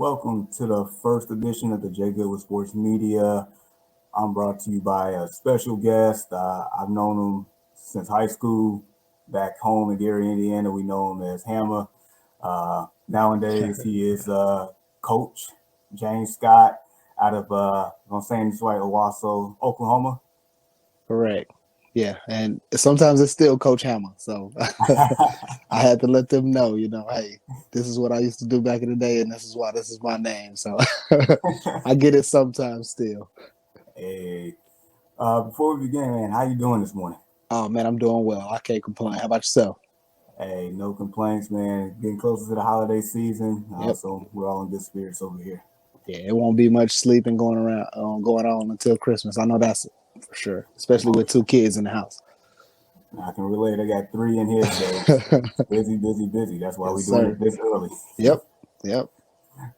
Welcome to the first edition of the JGWS Media. I'm brought to you by a special guest. I've known him since high school. Back home in Gary, Indiana, we know him as Hamma. Nowadays, he is Coach James Scott out of, I'm saying this right, Owasso, Oklahoma. Correct. Yeah, and sometimes it's still Coach Hammer. So I had to let them know, hey, this is what I used to do back in the day, and this is why this is my name. So I get it sometimes still. Hey, before we begin, man, how you doing this morning? Oh man, I'm doing well. I can't complain. How about yourself? Hey, no complaints, man. Getting closer to the holiday season, Yep. so we're all in good spirits over here. Yeah, it won't be much sleeping going on until Christmas. I know that's for sure, especially with two kids in the house. I can relate. I got three in here, so it's busy, busy, busy. That's why Yes, we're doing it sir. this early. Yep. Yep. All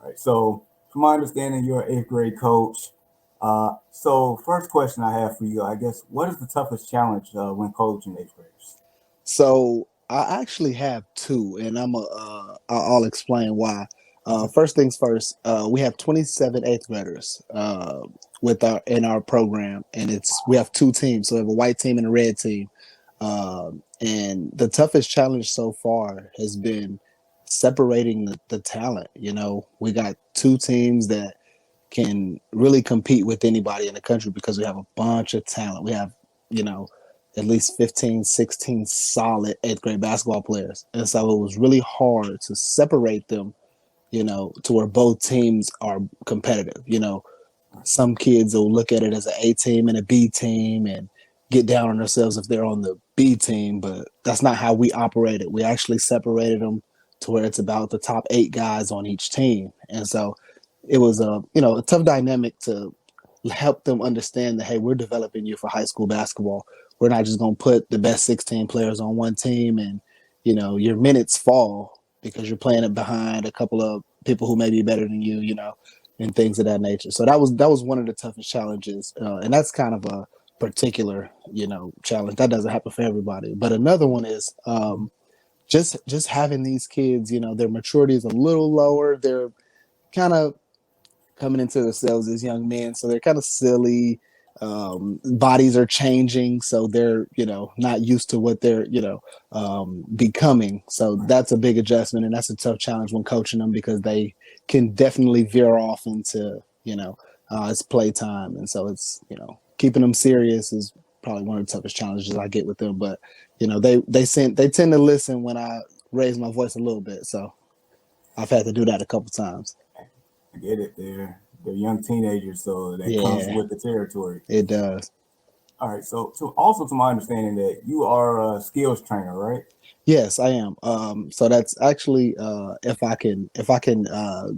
right. So, from my understanding, you're an eighth grade coach. So, first question I have for you, I guess, what is the toughest challenge when coaching eighth graders? So I actually have two, and I'll explain why. First things first, we have 27 eighth graders with our in our program, and we have two teams. So we have a white team and a red team. And the toughest challenge so far has been separating the talent. We got two teams that can really compete with anybody in the country because we have a bunch of talent. We have, you know, at least 15, 16 solid eighth grade basketball players. And so it was really hard to separate them, to where both teams are competitive. Some kids will look at it as an A team and a B team and get down on themselves if they're on the B team, but that's not how we operated. We actually separated them to where it's about the top 8 guys on each team. And so it was a tough dynamic to help them understand that, hey, we're developing you for high school basketball. We're not just going to put the best 16 players on one team and your minutes fall because you're playing it behind a couple of people who may be better than you, and things of that nature. So that was one of the toughest challenges, and that's kind of a particular challenge that doesn't happen for everybody. But another one is just having these kids, their maturity is a little lower. They're kind of coming into themselves as young men, so they're kind of silly. Bodies are changing, so they're not used to what they're becoming. So that's a big adjustment, and that's a tough challenge when coaching them because they can definitely veer off into it's playtime, and so it's keeping them serious is probably one of the toughest challenges I get with them. But they tend to listen when I raise my voice a little bit, so I've had to do that a couple times. I get it. They're young teenagers, so that comes Yeah, with the territory. it does. All right. So, also to my understanding that you are a skills trainer, right? Yes, I am. So that's actually if I can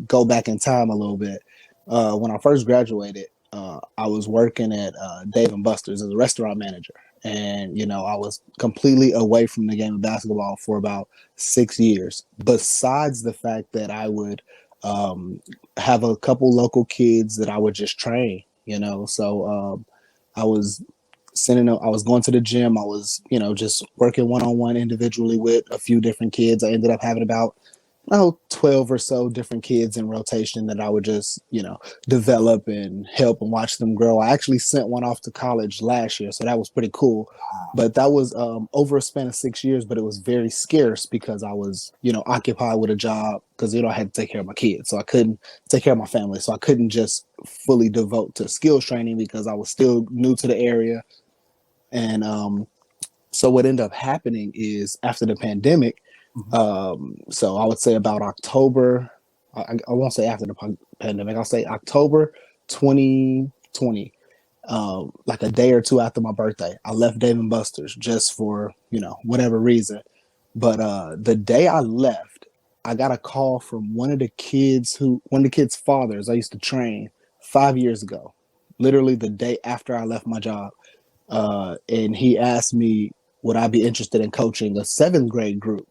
go back in time a little bit. When I first graduated, I was working at Dave and Buster's as a restaurant manager, and I was completely away from the game of basketball for about 6 years. Besides the fact that I would have a couple local kids that I would just train, so I was I was going to the gym. I was, just working one on one individually with a few different kids. I ended up having about 12 or so different kids in rotation that I would just, develop and help and watch them grow. I actually sent one off to college last year, so that was pretty cool. But that was over a span of 6 years, but it was very scarce because I was, occupied with a job because, I had to take care of my kids. So I couldn't take care of my family. So I couldn't just fully devote to skills training because I was still new to the area. And so what ended up happening is after the pandemic, Mm-hmm. so I would say about October, I won't say after the pandemic, I'll say October 2020, like a day or two after my birthday, I left Dave and Buster's just for, whatever reason. But the day I left, I got a call from one of the kids' fathers I used to train 5 years ago, literally the day after I left my job. And he asked me, would I be interested in coaching a seventh grade group?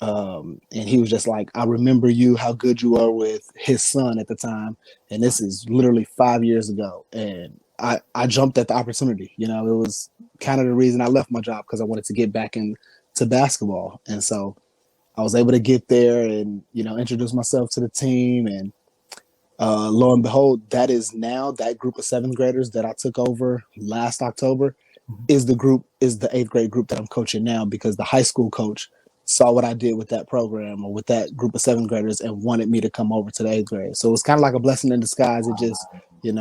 And he was just like, I remember you, how good you were with his son at the time. And this is literally 5 years ago. And I jumped at the opportunity. It was kind of the reason I left my job because I wanted to get back into basketball. And so I was able to get there and, introduce myself to the team. And lo and behold, that is now that group of seventh graders that I took over last October is the eighth grade group that I'm coaching now, because the high school coach saw what I did with that program or with that group of seventh graders and wanted me to come over to the eighth grade. So it was kind of like a blessing in disguise. It just, it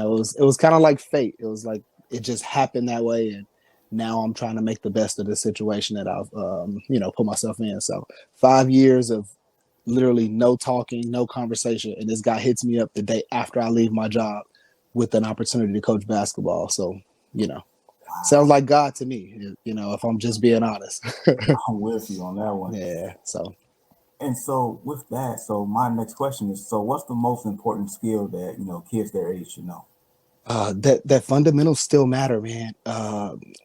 was kind of like fate. It was like it just happened that way, and now I'm trying to make the best of the situation that I've put myself in. So 5 years of literally no talking, no conversation, and this guy hits me up the day after I leave my job with an opportunity to coach basketball. So sounds like God to me, if I'm just being honest. I'm with you on that one. Yeah. So, And so with that, so my next question is, so what's the most important skill that, kids their age should know? that fundamentals still matter, man.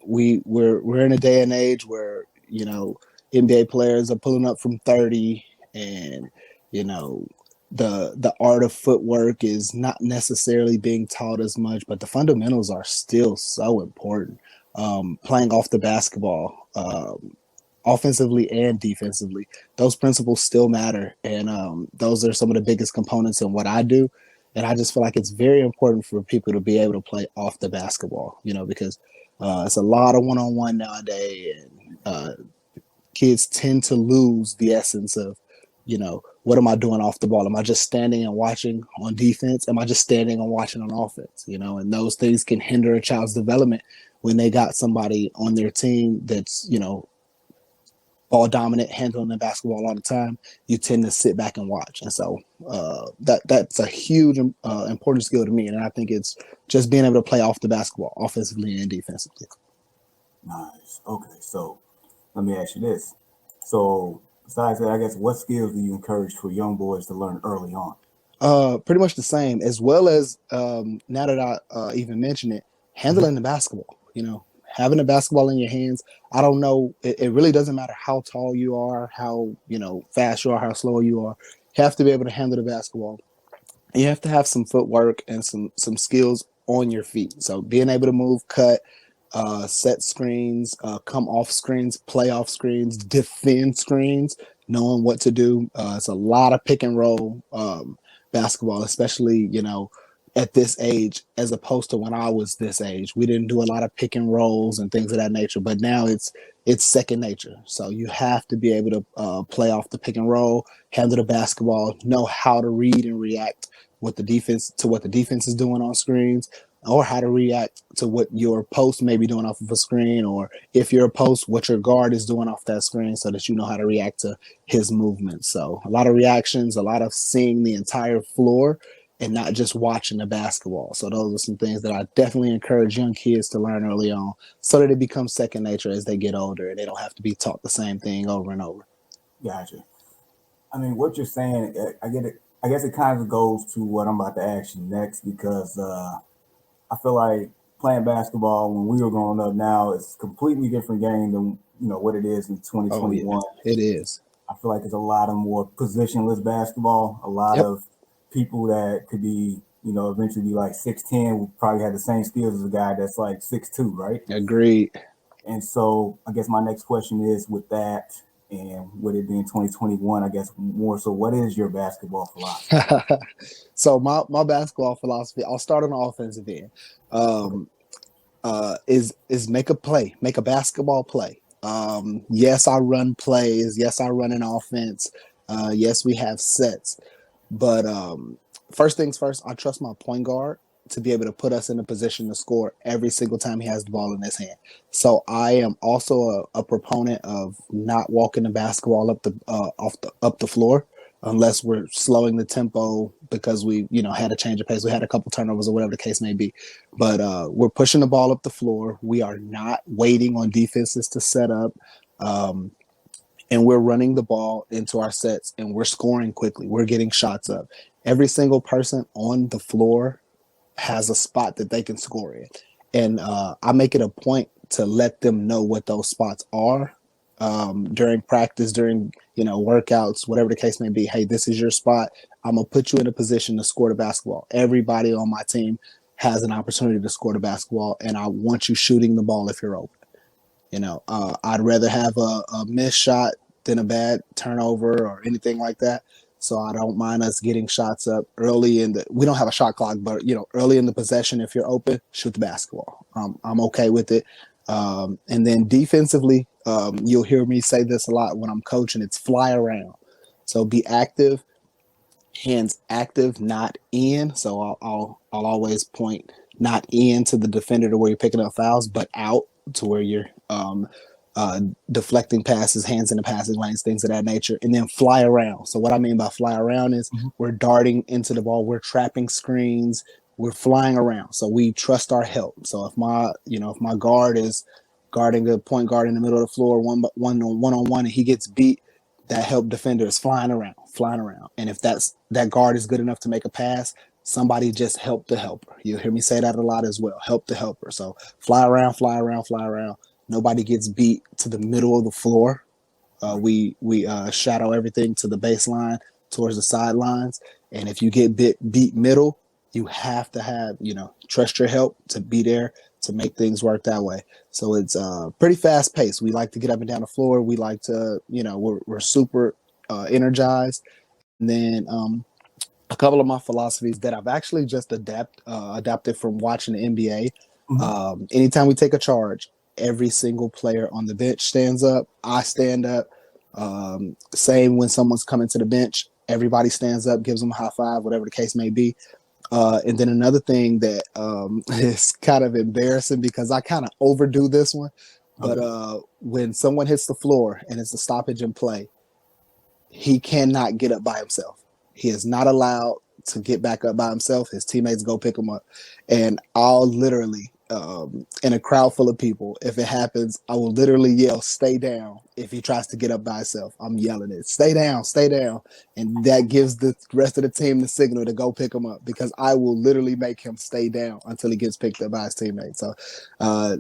We're in a day and age where NBA players are pulling up from 30, and you know the art of footwork is not necessarily being taught as much, but the fundamentals are still so important. Playing off the basketball, offensively and defensively, those principles still matter, and those are some of the biggest components in what I do. And I just feel like it's very important for people to be able to play off the basketball, because it's a lot of one-on-one nowadays, and kids tend to lose the essence of, what am I doing off the ball? Am I just standing and watching on defense? Am I just standing and watching on offense? And those things can hinder a child's development when they got somebody on their team that's, ball dominant, handling the basketball all the time. You tend to sit back and watch. And so that's a huge important skill to me. And I think it's just being able to play off the basketball, offensively and defensively. Nice. Okay. So let me ask you this. So besides that, I guess what skills do you encourage for young boys to learn early on? Pretty much the same, as well as now that I even mention it, handling the basketball. Having the basketball in your hands. I don't know. It really doesn't matter how tall you are, how fast you are, how slow you are. You have to be able to handle the basketball. You have to have some footwork and some skills on your feet. So being able to move, cut, set screens, come off screens, play off screens, defend screens, knowing what to do. It's a lot of pick and roll basketball, especially, at this age, as opposed to when I was this age. We didn't do a lot of pick and rolls and things of that nature, but now it's second nature. So you have to be able to play off the pick and roll, handle the basketball, know how to read and react what the defense is doing on screens, or how to react to what your post may be doing off of a screen, or if you're a post, what your guard is doing off that screen, so that you know how to react to his movements. So a lot of reactions, a lot of seeing the entire floor and not just watching the basketball. So those are some things that I definitely encourage young kids to learn early on, so that it becomes second nature as they get older and they don't have to be taught the same thing over and over. Gotcha. I mean, what you're saying, I get it. I guess it kind of goes to what I'm about to ask you next, because I feel like playing basketball when we were growing up now is a completely different game than what it is in Oh yeah, 2021. it is. I feel like it's a lot of more positionless basketball. A lot Yep, of people that could be, eventually be like 6'10" will probably have the same skills as a guy that's like 6'2", right? agreed. And so I guess my next question is, with that and with it being 2021, I guess more so, what is your basketball philosophy? So my basketball philosophy, I'll start on the offensive end. Okay. Um, is make a play, make a basketball play. Yes, I run plays. Yes, I run an offense. Yes, we have sets. But first things first, I trust my point guard to be able to put us in a position to score every single time he has the ball in his hand. So I am also a proponent of not walking the basketball up the floor unless we're slowing the tempo because we had a change of pace. We had a couple turnovers or whatever the case may be. But we're pushing the ball up the floor. We are not waiting on defenses to set up. Um, and we're running the ball into our sets and we're scoring quickly. We're getting shots up. Every single person on the floor has a spot that they can score in. And I make it a point to let them know what those spots are during practice, during workouts, whatever the case may be. Hey, this is your spot. I'm gonna put you in a position to score the basketball. Everybody on my team has an opportunity to score the basketball, and I want you shooting the ball if you're open. I'd rather have a missed shot than a bad turnover or anything like that. So I don't mind us getting shots up early in the. We don't have a shot clock, but early in the possession, if you're open, shoot the basketball. I'm okay with it. And then defensively, you'll hear me say this a lot when I'm coaching. It's fly around. So be active, hands active, not in. So I'll always point not in to the defender to where you're picking up fouls, but out to where you're deflecting passes, hands in the passing lanes, things of that nature, and then fly around. So what I mean by fly around is we're darting into the ball, we're trapping screens, we're flying around. So we trust our help. So if my guard is guarding a point guard in the middle of the floor, one on one, and he gets beat, that help defender is flying around. And if that guard is good enough to make a pass, somebody just help the helper. You'll hear me say that a lot as well. Help the helper. So fly around, fly around, fly around. Nobody gets beat to the middle of the floor. We shadow everything to the baseline towards the sidelines. And if you get beat middle, you have to have, trust your help to be there to make things work that way. So it's pretty fast paced. We like to get up and down the floor. We like to, we're super energized. And then a couple of my philosophies that I've actually just adapted from watching the NBA. Anytime we take a charge, every single player on the bench stands up. I stand up. Same when someone's coming to the bench, everybody stands up, gives them a high five, whatever the case may be. And then another thing that is kind of embarrassing because I kind of overdo this one, but when someone hits the floor and it's a stoppage in play, he cannot get up by himself. He is not allowed to get back up by himself. His teammates go pick him up. And I'll literally, in a crowd full of people, if it happens, I will literally yell, "Stay down." If he tries to get up by himself, I'm yelling it, "Stay down, stay down." And that gives the rest of the team the signal to go pick him up because I will literally make him stay down until he gets picked up by his teammates. So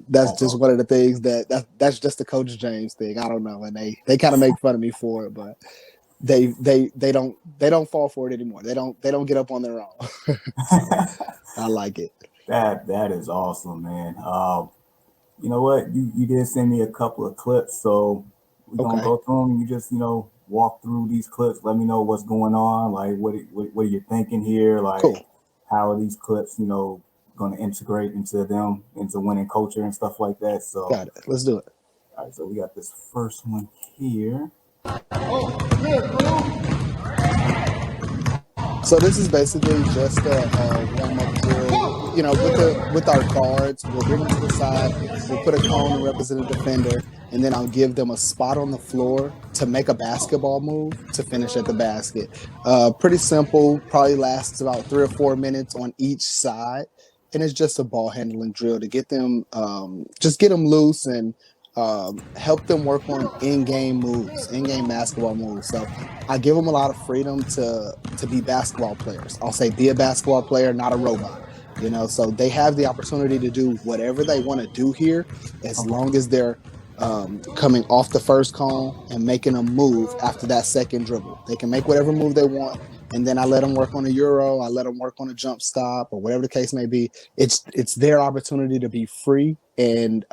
that's just one of the things that's just the Coach James thing. I don't know. And they kind of make fun of me for it, but they don't fall for it anymore. They don't get up on their own. So I like it. That is awesome, man. You know what? You did send me a couple of clips, so we're gonna go through them. You just walk through these clips. Let me know what's going on. Like what are you thinking here? Like how are these clips going to integrate into winning culture and stuff like that. So got it. Let's do it. All right, so we got this first one here. So this is basically just a warm-up drill. With our guards, we'll bring them to the side, we'll put a cone to represent a defender, and then I'll give them a spot on the floor to make a basketball move to finish at the basket. Pretty simple, probably lasts about 3 or 4 minutes on each side, and it's just a ball handling drill to get them, get them loose and help them work on in-game moves, in-game basketball moves. So I give them a lot of freedom to be basketball players. I'll say be a basketball player, not a robot. So they have the opportunity to do whatever they want to do here as long as they're coming off the first cone and making a move after that second dribble. They can make whatever move they want, and then I let them work on a euro, I let them work on a jump stop, or whatever the case may be. It's their opportunity to be free and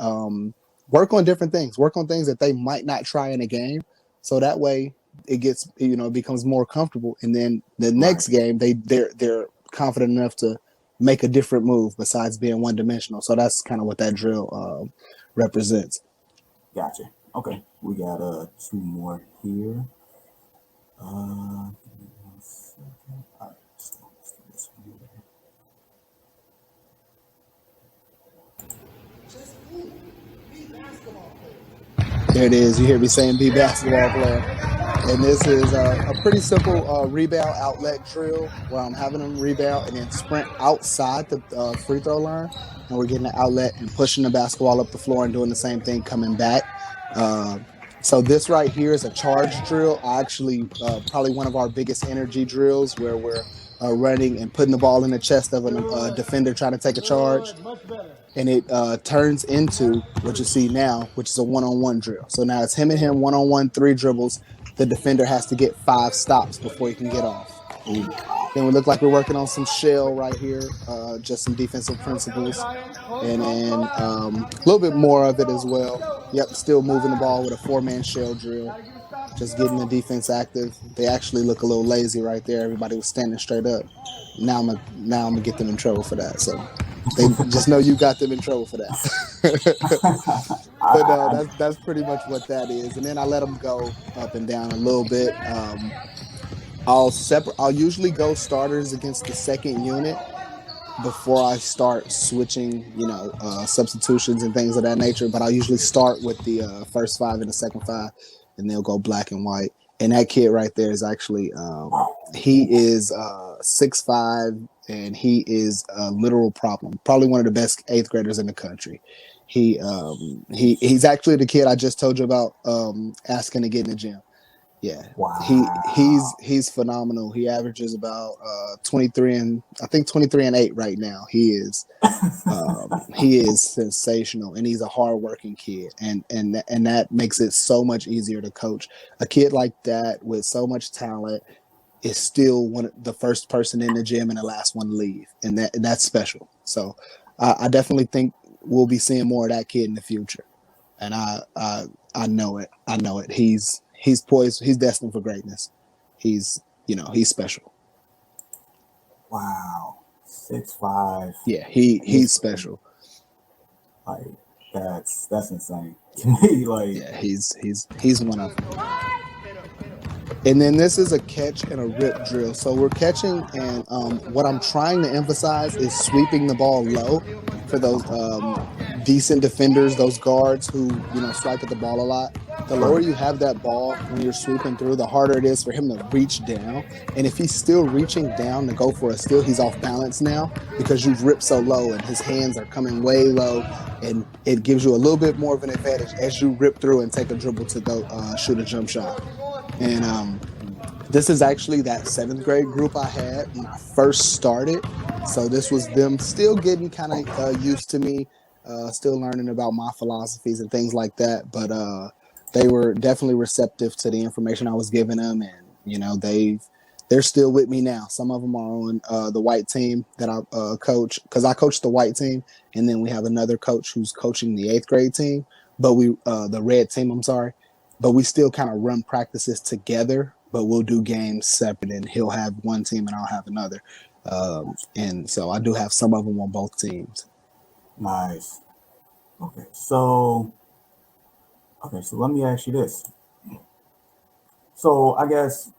work on different things, work on things that they might not try in a game. So that way it gets, it becomes more comfortable. And then the next game, they're confident enough to make a different move besides being one dimensional. So that's kind of what that drill represents. Gotcha. Okay. We got 2 more here. All right. This one here. There it is. You hear me saying be basketball player. And this is a pretty simple rebound outlet drill where I'm having them rebound and then sprint outside the free throw line. And we're getting the outlet and pushing the basketball up the floor and doing the same thing coming back. So this right here is a charge drill. Actually, probably one of our biggest energy drills where we're running and putting the ball in the chest of a defender trying to take a charge. And it turns into what you see now, which is a one-on-one drill. So now it's him and him, one-on-one, 3 dribbles. The defender has to get 5 stops before he can get off. Then we look like we're working on some shell right here, just some defensive principles. And then a little bit more of it as well. Yep, still moving the ball with a 4-man shell drill. just getting the defense active. They actually look a little lazy right there. Everybody was standing straight up. Now I'm gonna get them in trouble for that. So they just know you got them in trouble for that. But no, I, that's pretty much what that is. And then I let them go up and down a little bit. I'll usually go starters against the second unit before I start switching, substitutions and things of that nature. But I'll usually start with the first five and the second five, and they'll go black and white. And that kid right there is actually, he is 6'5", and he is a literal problem. Probably one of the best eighth graders in the country. He's actually the kid I just told you about, asking to get in the gym. Yeah, wow. he's phenomenal. He averages about 23 and I think 23 and 8 right now. He is sensational, and he's a hardworking kid, and that makes it so much easier to coach. A kid like that with so much talent is still the first person in the gym and the last one to leave, and that's special. So I definitely think we'll be seeing more of that kid in the future, and I know it. I know it. He's poised. He's destined for greatness. He's special. Wow. 6'5". Yeah, This he's special. like that's insane to me. Like, Yeah, he's one of them. And then this is a catch and a rip drill. So we're catching, and what I'm trying to emphasize is sweeping the ball low for those decent defenders, those guards who swipe at the ball a lot. The lower right. you have that ball when you're sweeping through, the harder it is for him to reach down. And if he's still reaching down to go for a steal, he's off balance now because you've ripped so low and his hands are coming way low. And it gives you a little bit more of an advantage as you rip through and take a dribble to go shoot a jump shot. And this is actually that seventh grade group I had when I first started. So this was them still getting kind of used to me, still learning about my philosophies and things like that. But they were definitely receptive to the information I was giving them, and they're still with me now. Some of them are on the white team that I coach, because I coach the white team, and then we have another coach who's coaching the eighth grade team. But the red team, I'm sorry, but we still kind of run practices together. But we'll do games separate, and he'll have one team and I'll have another. And so I do have some of them on both teams. Nice. Okay. So let me ask you this. So I guess,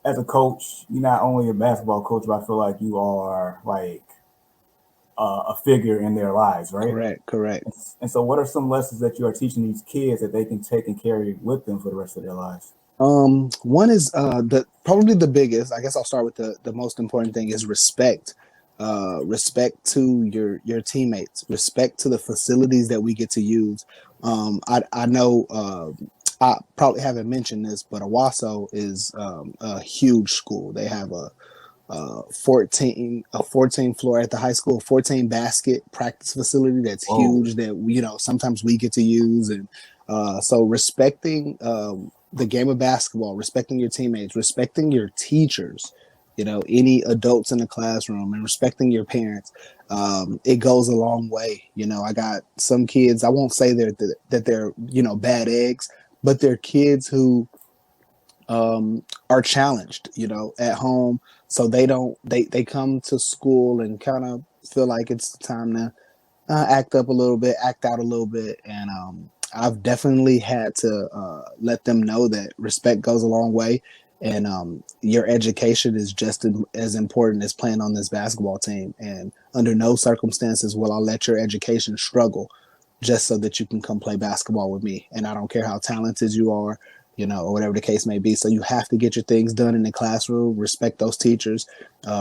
as a coach, you're not only a basketball coach, but I feel like you are like a figure in their lives, right? Correct, correct. And so, what are some lessons that you are teaching these kids that they can take and carry with them for the rest of their lives? One is the probably the biggest. I guess I'll start with the most important thing is respect. Respect to your teammates. Respect to the facilities that we get to use. I know I probably haven't mentioned this, but Owasso is a huge school. They have a 14 floor at the high school, 14 basket practice facility that's Whoa. huge that sometimes we get to use. And so respecting the game of basketball, respecting your teammates, respecting your teachers, any adults in the classroom, and respecting your parents, it goes a long way. I got some kids, I won't say that they're bad eggs, but they're kids who are challenged, at home. So they come to school and kind of feel like it's time to act up a little bit, act out a little bit. And I've definitely had to let them know that respect goes a long way. And your education is just as important as playing on this basketball team. And under no circumstances will I let your education struggle just so that you can come play basketball with me. And I don't care how talented you are, or whatever the case may be. So you have to get your things done in the classroom, respect those teachers,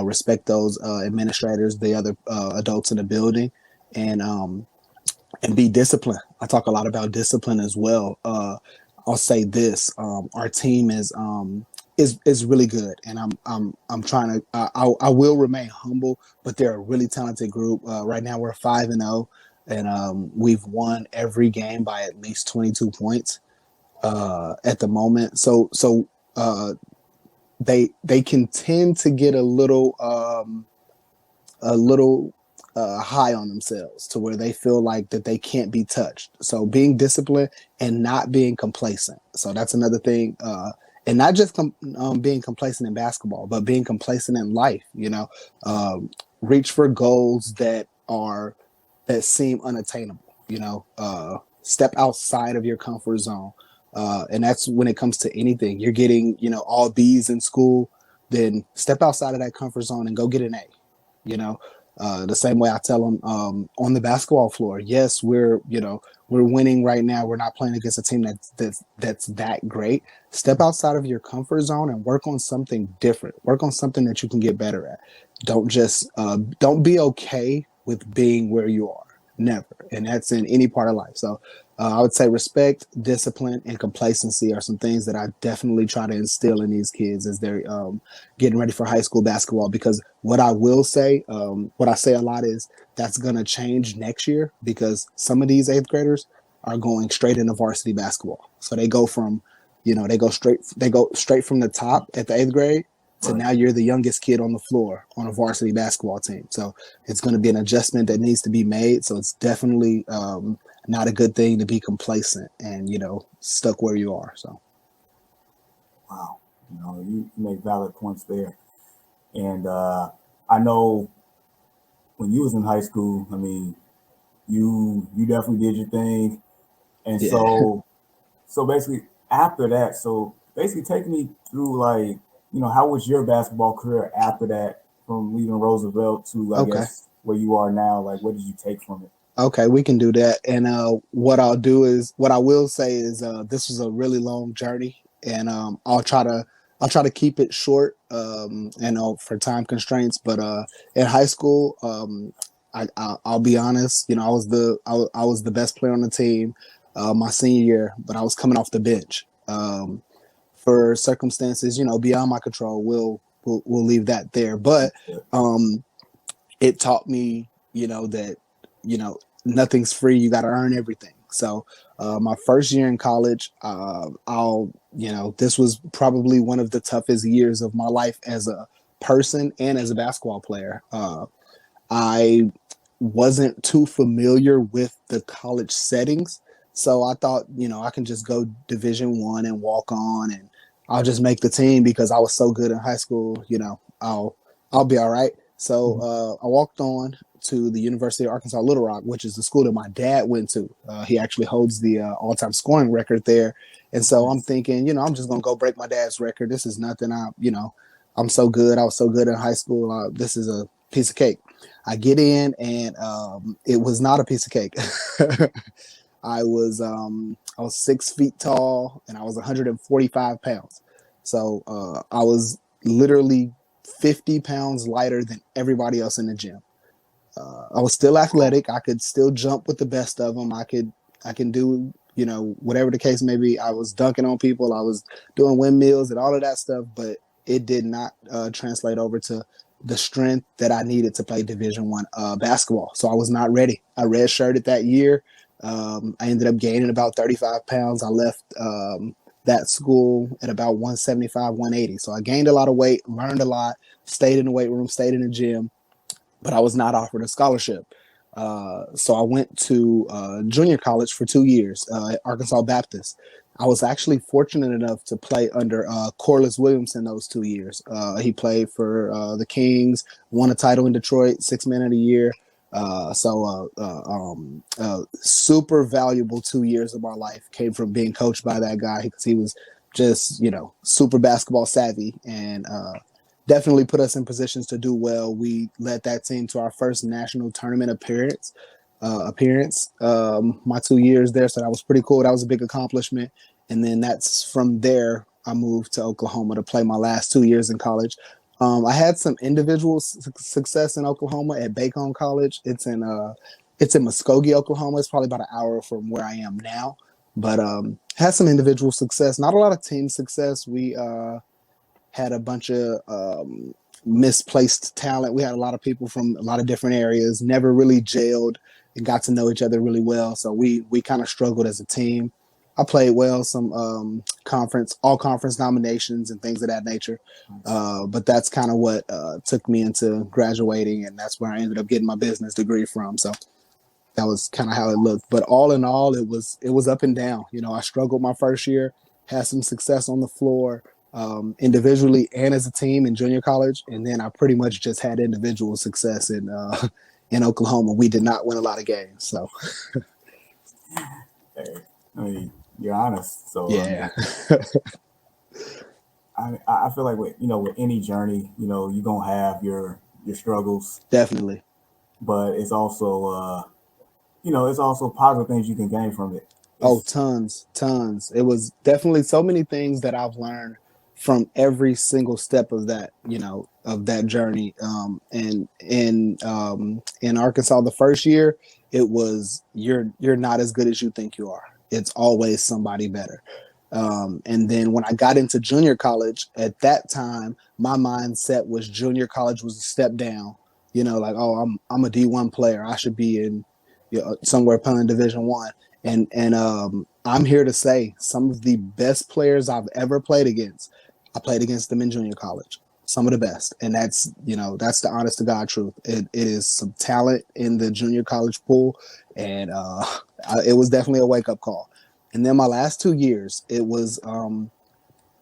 respect those administrators, the other adults in the building, and be disciplined. I talk a lot about discipline as well. I'll say this: our team is really good, and I'm trying to. I will remain humble, but they're a really talented group. Right now, we're 5-0, and we've won every game by at least 22 points at the moment. So they can tend to get a little high on themselves to where they feel like that they can't be touched. So being disciplined and not being complacent. So that's another thing. And not just being complacent in basketball, but being complacent in life. Reach for goals that seem unattainable. Step outside of your comfort zone, and that's when it comes to anything. You're getting all B's in school, then step outside of that comfort zone and go get an A. The same way I tell them on the basketball floor. Yes, we're winning right now. We're not playing against a team that's that great. Step outside of your comfort zone and work on something different. Work on something that you can get better at. Don't be okay with being where you are. Never, and that's in any part of life. So I would say respect, discipline, and complacency are some things that I definitely try to instill in these kids as they're getting ready for high school basketball. Because what I will say, what I say a lot is that's going to change next year because some of these eighth graders are going straight into varsity basketball. So they go from, they go straight from the top at the eighth grade to now you're the youngest kid on the floor on a varsity basketball team. So it's going to be an adjustment that needs to be made. So it's definitely not a good thing to be complacent and, stuck where you are. So. Wow. You make valid points there. And I know when you was in high school, I mean, you definitely did your thing. And Yeah. so basically after that, take me through like, how was your basketball career after that from leaving Roosevelt to, I Okay. guess, where you are now? Like, what did you take from it? Okay, we can do that. And what I will say is this was a really long journey, and I'll try to keep it short, for time constraints. But in high school, I'll be honest, I was the best player on the team my senior year, but I was coming off the bench for circumstances beyond my control. We'll leave that there, but it taught me that nothing's free. You got to earn everything. So my first year in college, this was probably one of the toughest years of my life as a person and as a basketball player. I wasn't too familiar with the college settings, so I thought I can just go Division I and walk on, and I'll just make the team because I was so good in high school. I'll be all right. So I walked on to the University of Arkansas Little Rock, which is the school that my dad went to. He actually holds the all-time scoring record there. And so I'm thinking, I'm just going to go break my dad's record. This is nothing. I'm so good. I was so good in high school. This is a piece of cake. I get in and it was not a piece of cake. I was 6 feet tall and I was 145 pounds. So I was literally 50 pounds lighter than everybody else in the gym. I was still athletic. I could still jump with the best of them. I can do, whatever the case may be. I was dunking on people. I was doing windmills and all of that stuff, but it did not translate over to the strength that I needed to play Division I basketball. So I was not ready. I redshirted that year. I ended up gaining about 35 pounds. I left that school at about 175, 180. So I gained a lot of weight, learned a lot, stayed in the weight room, stayed in the gym, but I was not offered a scholarship. So I went to junior college for 2 years at Arkansas Baptist. I was actually fortunate enough to play under Corliss Williamson those 2 years. He played for the Kings, won a title in Detroit, 6 Man of the Year. Super valuable 2 years of my life came from being coached by that guy because he was just, super basketball savvy and definitely put us in positions to do well. We led that team to our first national tournament appearance. My 2 years there, so that was pretty cool. That was a big accomplishment. And then that's from there I moved to Oklahoma to play my last 2 years in college. I had some individual success in Oklahoma at Bacon College. It's in Muskogee, Oklahoma. It's probably about an hour from where I am now, but had some individual success. Not a lot of team success. We had a bunch of misplaced talent. We had a lot of people from a lot of different areas, never really jailed and got to know each other really well. So we kind of struggled as a team. I played well, some all conference nominations and things of that nature. But that's kind of what took me into graduating, and that's where I ended up getting my business degree from. So that was kind of how it looked. But all in all, it was up and down. You know, I struggled my first year, had some success on the floor, individually and as a team in junior college, and then I pretty much just had individual success in in Oklahoma. We did not win a lot of games, so Hey, I mean, you're honest. So I yeah, mean, I feel like with any journey, you're gonna have your struggles, definitely. but it's also positive things you can gain from it. Oh, It's tons, tons. It was definitely so many things that I've learned from every single step of that, of that journey. And in Arkansas, the first year, it was you're not as good as you think you are. It's always somebody better. And then when I got into junior college, at that time, my mindset was junior college was a step down. Like, oh, I'm a D1 player. I should be in somewhere playing Division 1. And I'm here to say some of the best players I've ever played against, I played against them in junior college. Some of the best, and that's the honest to God truth. It is some talent in the junior college pool, and it was definitely a wake up call. And then my last 2 years, it was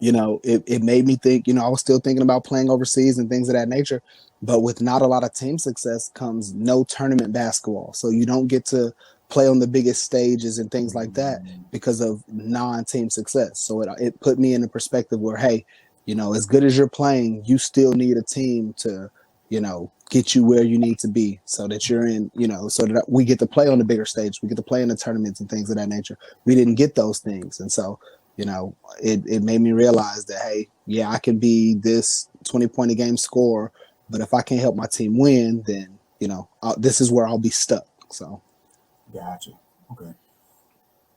it made me think, I was still thinking about playing overseas and things of that nature. But with not a lot of team success comes no tournament basketball. So you don't get to play on the biggest stages and things like that because of non-team success. So it put me in a perspective where, hey, as good as you're playing, you still need a team to, get you where you need to be so that you're in, so that we get to play on the bigger stage. We get to play in the tournaments and things of that nature. We didn't get those things. And so it made me realize that, hey, yeah, I can be this 20 point a game scorer, but if I can't help my team win, then this is where I'll be stuck. So gotcha. Okay.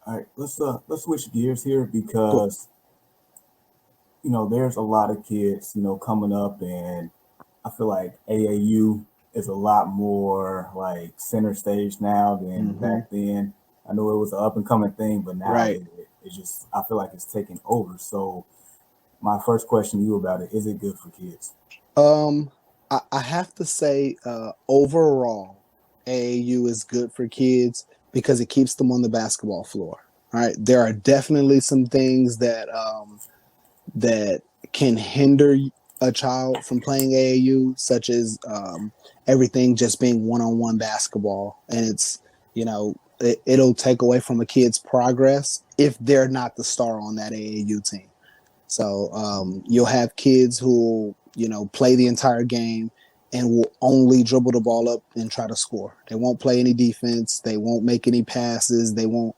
All right. Let's switch gears here cool. because there's a lot of kids coming up, and I feel like AAU is a lot more like center stage now than Mm-hmm. back then. I know it was an up and coming thing, but now Right. it's just I feel like it's taking over. So my first question to you about it: is it good for kids? Um, I have to say, overall, AAU is good for kids because it keeps them on the basketball floor. All right, there are definitely some things that can hinder a child from playing AAU, such as everything just being one-on-one basketball, and it'll take away from a kid's progress if they're not the star on that AAU team. So you'll have kids who play the entire game and will only dribble the ball up and try to score. They won't play any defense. They won't make any passes. They won't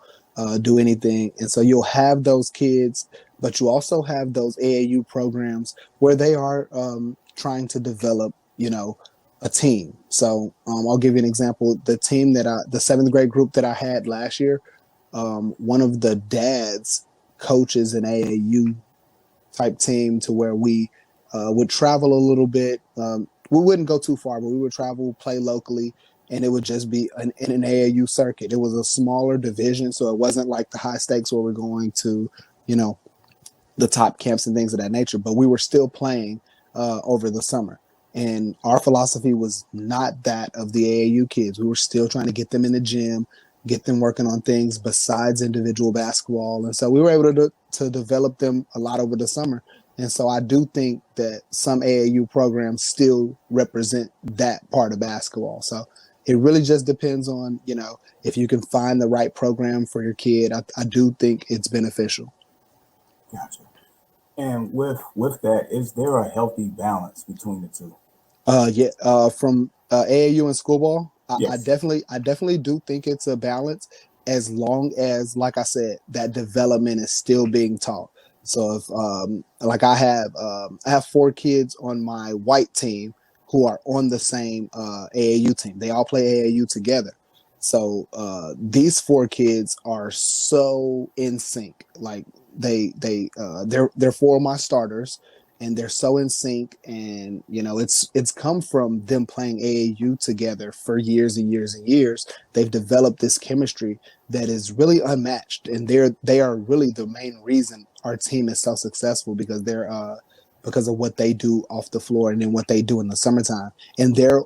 do anything. And so you'll have those kids, but you also have those AAU programs where they are trying to develop, a team. So I'll give you an example. The seventh grade group that I had last year, one of the dads coaches an AAU type team to where we would travel a little bit. We wouldn't go too far, but we would travel, play locally, and it would just be in an AAU circuit. It was a smaller division, so it wasn't like the high stakes where we're going to, you know, the top camps and things of that nature. But we were still playing over the summer. And our philosophy was not that of the AAU kids. We were still trying to get them in the gym, get them working on things besides individual basketball. And so we were able to develop them a lot over the summer. And so I do think that some AAU programs still represent that part of basketball. So it really just depends on, if you can find the right program for your kid. I do think it's beneficial. Gotcha. And with that, is there a healthy balance between the two? Yeah. From AAU and school ball, Yes. I definitely do think it's a balance as long as, like I said, that development is still being taught. So if like I have 4 kids on my white team who are on the same AAU team. They all play AAU together. So these 4 kids are so in sync. Like they're 4 of my starters, and they're so in sync. And it's come from them playing AAU together for years and years and years. They've developed this chemistry that is really unmatched, and they are really the main reason our team is so successful, because of what they do off the floor and then what they do in the summertime. And their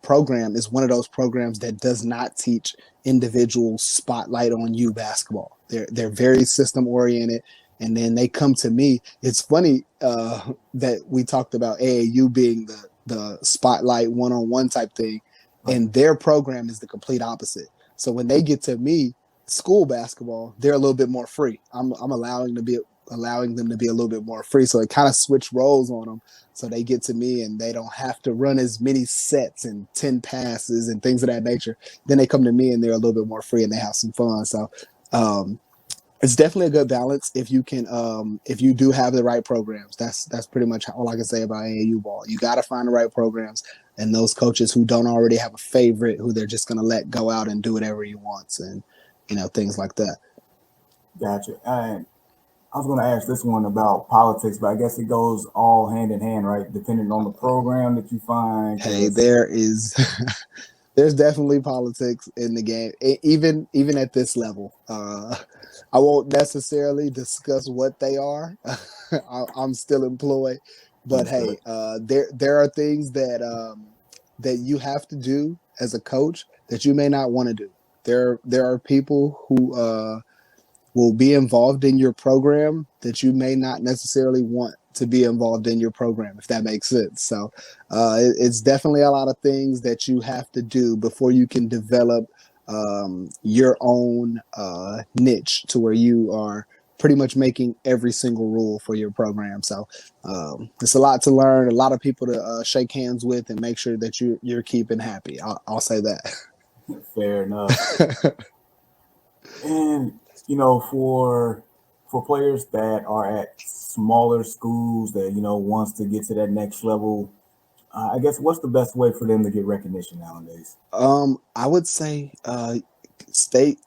program is one of those programs that does not teach individual spotlight on you basketball. They're very system oriented, and then they come to me. It's funny that we talked about AAU being the spotlight one on one type thing, Right. and their program is the complete opposite. So when they get to me, school basketball, they're a little bit more free. I'm allowing them to be a little bit more free. So it kind of switched roles on them. So they get to me and they don't have to run as many sets and 10 passes and things of that nature. Then they come to me and they're a little bit more free and they have some fun. So um, it's definitely a good balance if you do have the right programs. That's pretty much all I can say about AAU ball. You got to find the right programs and those coaches who don't already have a favorite who they're just going to let go out and do whatever he wants, and things like that. Gotcha. And I was going to ask this one about politics, but I guess it goes all hand in hand, right? Depending on the program that you find. Hey, there's definitely politics in the game, even at this level. I won't necessarily discuss what they are. I'm still employed, but Understood. hey, there are things that you have to do as a coach that you may not want to do. There are people who will be involved in your program that you may not necessarily want to be involved in your program, if that makes sense. So it's definitely a lot of things that you have to do before you can develop your own niche to where you are pretty much making every single rule for your program. So it's a lot to learn, a lot of people to shake hands with, and make sure that you're keeping happy. I'll say that. Fair enough. And for players that are at smaller schools that wants to get to that next level, I guess what's the best way for them to get recognition nowadays? I would say stay.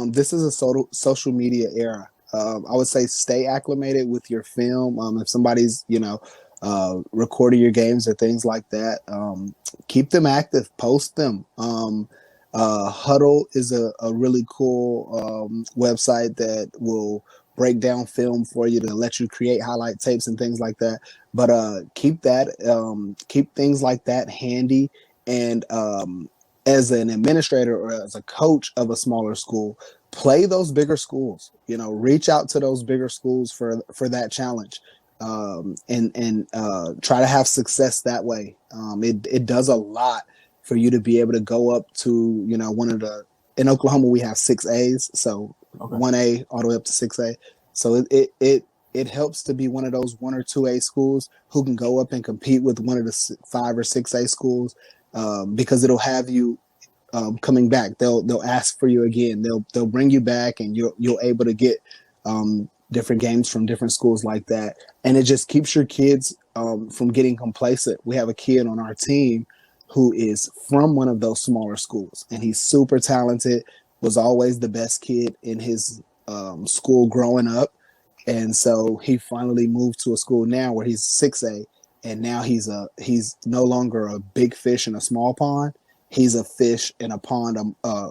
This is a social media era. I would say stay acclimated with your film. If somebody's recording your games or things like that, keep them active. Post them. Huddle is a really cool website that will break down film for you to let you create highlight tapes and things like that. But keep things like that handy. And as an administrator or as a coach of a smaller school, play those bigger schools. Reach out to those bigger schools for that challenge, and try to have success that way. It does a lot for you to be able to go up to one of the in Oklahoma we have 6As, so Okay. 1A all the way up to 6A. So it helps to be one of those 1 or 2A schools who can go up and compete with one of the 5 or 6A schools, because it'll have you coming back. They'll ask for you again. They'll bring you back, and you'll able to get different games from different schools like that. And it just keeps your kids from getting complacent. We have a kid on our team who is from one of those smaller schools, and he's super talented. Was always the best kid in his school growing up, and so he finally moved to a school now where he's 6A, and now he's no longer a big fish in a small pond. He's a fish in a pond, a